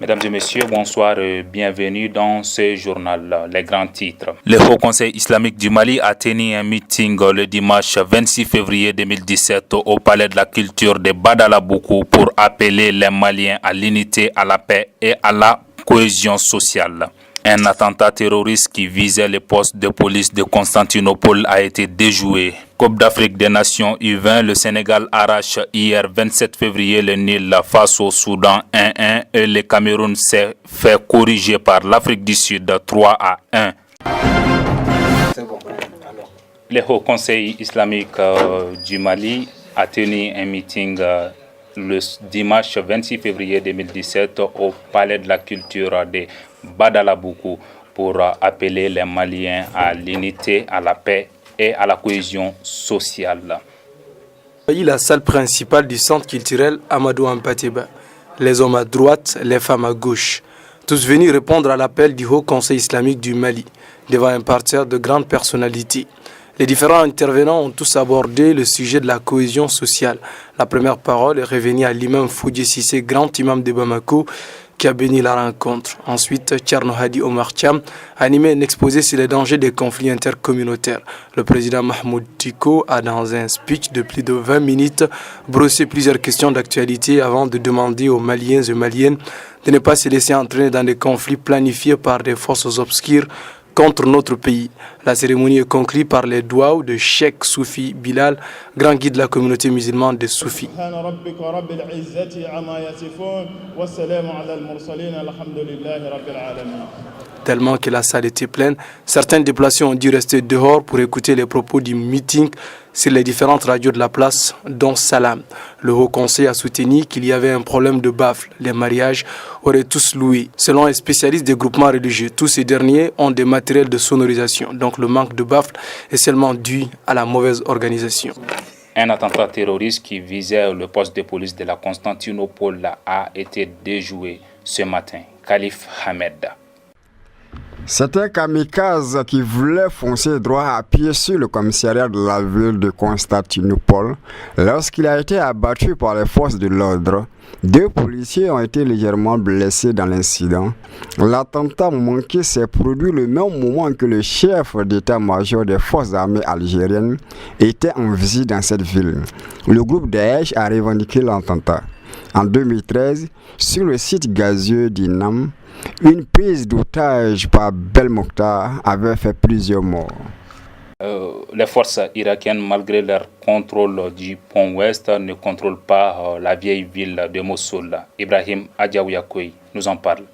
Mesdames et messieurs, bonsoir et bienvenue dans ce journal. Les grands titres. Le Haut Conseil islamique du Mali a tenu un meeting le dimanche 26 février 2017 au Palais de la Culture de Badalabuku pour appeler les Maliens à l'unité, à la paix et à la cohésion sociale. Un attentat terroriste qui visait le poste de police de Constantinople a été déjoué. Coupe d'Afrique des Nations U20, le Sénégal arrache hier 27 février le Nil face au Soudan 1-1 et le Cameroun s'est fait corriger par l'Afrique du Sud 3-1. Le Haut Conseil islamique du Mali a tenu un meeting le dimanche 26 février 2017 au Palais de la Culture de Badalabuku pour appeler les Maliens à l'unité, à la paix et à la cohésion sociale. La salle principale du centre culturel Amadou Ampateba. Les hommes à droite, les femmes à gauche. Tous venus répondre à l'appel du Haut Conseil islamique du Mali, devant un parterre de grandes personnalités. Les différents intervenants ont tous abordé le sujet de la cohésion sociale. La première parole est revenue à l'imam Foudji Sissé, grand imam de Bamako, qui a béni la rencontre. Ensuite, Tcherno Hadi Omar Cham a animé un exposé sur les dangers des conflits intercommunautaires. Le président Mahmoud Diko a, dans un speech de plus de 20 minutes, brossé plusieurs questions d'actualité avant de demander aux Maliens et Maliennes de ne pas se laisser entraîner dans des conflits planifiés par des forces obscures contre notre pays. La cérémonie est conclue par les doigts de Cheikh Soufi Bilal, grand guide de la communauté musulmane des Soufis. Tellement que la salle était pleine, certains déplacés ont dû rester dehors pour écouter les propos du meeting sur les différentes radios de la place, dont Salam. Le Haut Conseil a soutenu qu'il y avait un problème de baffle. Les mariages auraient tous loué. Selon un spécialiste des groupements religieux, tous ces derniers ont des matériels de sonorisation. Donc le manque de baffle est seulement dû à la mauvaise organisation. Un attentat terroriste qui visait le poste de police de la Constantinople a été déjoué ce matin. Khalif Hamed. C'est un kamikaze qui voulait foncer droit à pied sur le commissariat de la ville de Constantinople lorsqu'il a été abattu par les forces de l'ordre. 2 policiers ont été légèrement blessés dans l'incident. L'attentat manqué s'est produit le même moment que le chef d'état-major des forces armées algériennes était en visite dans cette ville. Le groupe Daesh a revendiqué l'attentat. En 2013, sur le site gazieux d'Inam, une prise d'otage par Belmokhtar avait fait plusieurs morts. Les forces irakiennes, malgré leur contrôle du pont ouest, ne contrôlent pas la vieille ville de Mossoul. Ibrahim Adjaouyakoui nous en parle.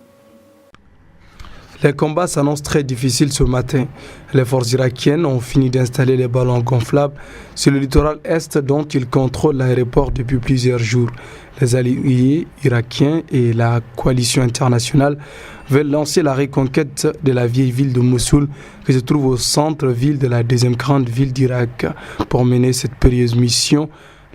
Les combats s'annoncent très difficiles ce matin. Les forces irakiennes ont fini d'installer les ballons gonflables sur le littoral est dont ils contrôlent l'aéroport depuis plusieurs jours. Les alliés irakiens et la coalition internationale veulent lancer la reconquête de la vieille ville de Mossoul qui se trouve au centre-ville de la deuxième grande ville d'Irak. Pour mener cette périlleuse mission,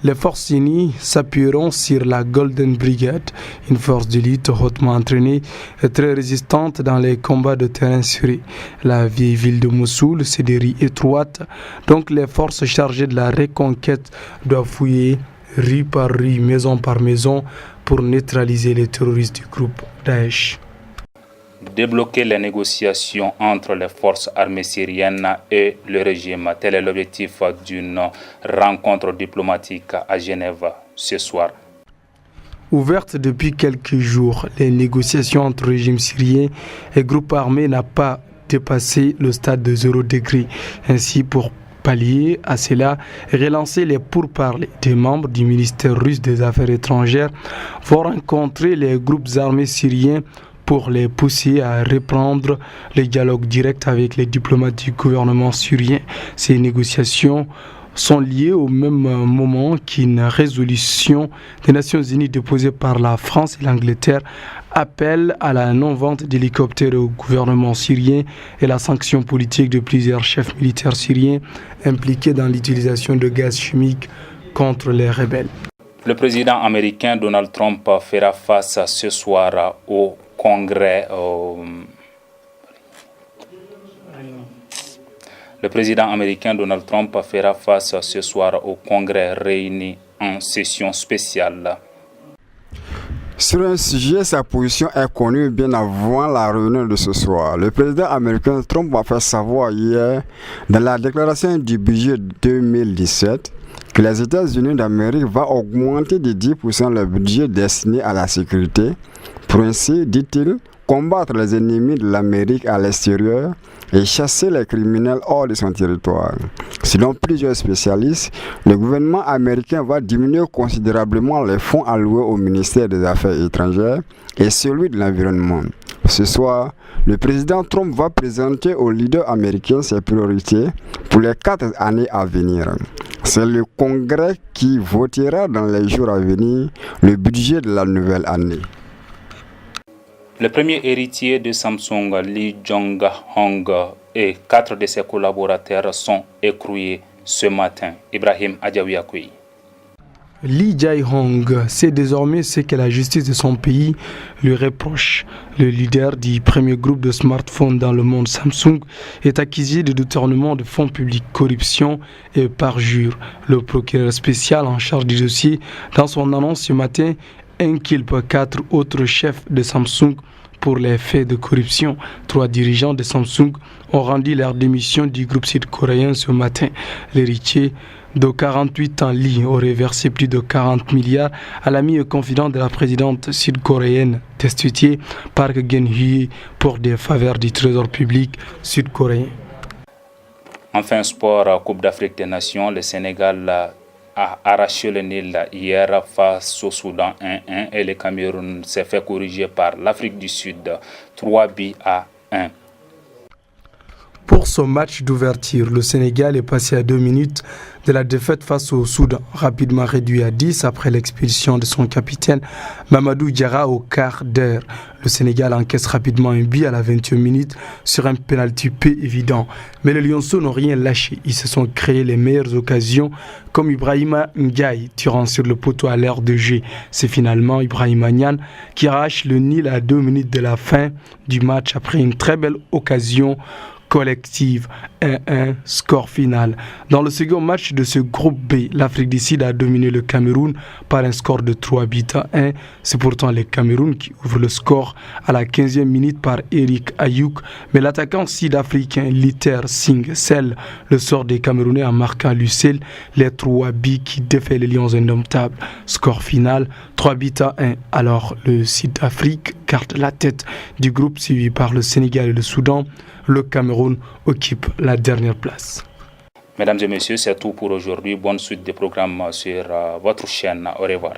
les forces unies s'appuieront sur la Golden Brigade, une force d'élite hautement entraînée et très résistante dans les combats de terrain serré. La vieille ville de Mossoul, c'est des rues étroites, donc les forces chargées de la reconquête doivent fouiller rue par rue, maison par maison, pour neutraliser les terroristes du groupe Daesh. Débloquer les négociations entre les forces armées syriennes et le régime. Tel est l'objectif d'une rencontre diplomatique à Genève ce soir. Ouverte depuis quelques jours, les négociations entre régime syrien et groupes armés n'ont pas dépassé le stade de 0 degré. Ainsi, pour pallier à cela et relancer les pourparlers, des membres du ministère russe des Affaires étrangères vont rencontrer les groupes armés syriens pour les pousser à reprendre le dialogue direct avec les diplomates du gouvernement syrien. Ces négociations sont liées au même moment qu'une résolution des Nations Unies déposée par la France et l'Angleterre appelle à la non-vente d'hélicoptères au gouvernement syrien et la sanction politique de plusieurs chefs militaires syriens impliqués dans l'utilisation de gaz chimique contre les rebelles. Le président américain Donald Trump fera face ce soir au Congrès. Le président américain Donald Trump fera face ce soir au Congrès réuni en session spéciale. Sur un sujet, sa position est connue bien avant la réunion de ce soir. Le président américain Trump a fait savoir hier, dans la déclaration du budget 2017, que les États-Unis d'Amérique vont augmenter de 10% le budget destiné à la sécurité, pour ainsi, dit-il, combattre les ennemis de l'Amérique à l'extérieur et chasser les criminels hors de son territoire. Selon plusieurs spécialistes, le gouvernement américain va diminuer considérablement les fonds alloués au ministère des Affaires étrangères et celui de l'environnement. Ce soir, le président Trump va présenter aux leaders américains ses priorités pour les 4 années à venir. C'est le Congrès qui votera dans les jours à venir le budget de la nouvelle année. Le premier héritier de Samsung, Lee Jong-hong, et 4 de ses collaborateurs sont écroués ce matin. Ibrahim Adjawiakoui. Lee Jae-hong sait désormais ce que la justice de son pays lui reproche. Le leader du premier groupe de smartphones dans le monde, Samsung, est accusé de détournement de fonds publics, corruption et parjure. Le procureur spécial en charge du dossier, dans son annonce ce matin, inculpe 4 autres chefs de Samsung pour les faits de corruption. 3 dirigeants de Samsung ont rendu leur démission du groupe sud-coréen ce matin. L'héritier de 48 ans, Lee, aurait versé plus de 40 milliards à l'ami et confident de la présidente sud-coréenne destituée Park Geun-hye pour des faveurs du trésor public sud-coréen. Enfin, sport, Coupe d'Afrique des Nations, le Sénégal a arraché le nil hier face au Soudan 1-1 et le Cameroun s'est fait corriger par l'Afrique du Sud 3-1. Pour son match d'ouverture, le Sénégal est passé à 2 minutes de la défaite face au Soudan, rapidement réduit à 10 après l'expulsion de son capitaine Mamadou Diarra au quart d'heure. Le Sénégal encaisse rapidement un but à la 21e minute sur un pénalty peu évident. Mais les Lionceaux n'ont rien lâché. Ils se sont créés les meilleures occasions comme Ibrahima Ndiaye tirant sur le poteau à l'heure de jeu. C'est finalement Ibrahima Niane qui arrache le nil à 2 minutes de la fin du match après une très belle occasion collective. 1-1, score final. Dans le second match de ce groupe B, l'Afrique du Sud a dominé le Cameroun par un score de 3-1. C'est pourtant le Cameroun qui ouvre le score à la 15e minute par Eric Ayouk, mais l'attaquant sud-africain Liter Singh scelle le sort des Camerounais en marquant lui seul les 3 buts qui défait les Lions indomptables. Score final 3-1. Alors le Sud-Afrique garde la tête du groupe suivi par le Sénégal et le Soudan. Le Cameroun occupe la dernière place. Mesdames et messieurs, c'est tout pour aujourd'hui. Bonne suite des programmes sur votre chaîne. Au revoir.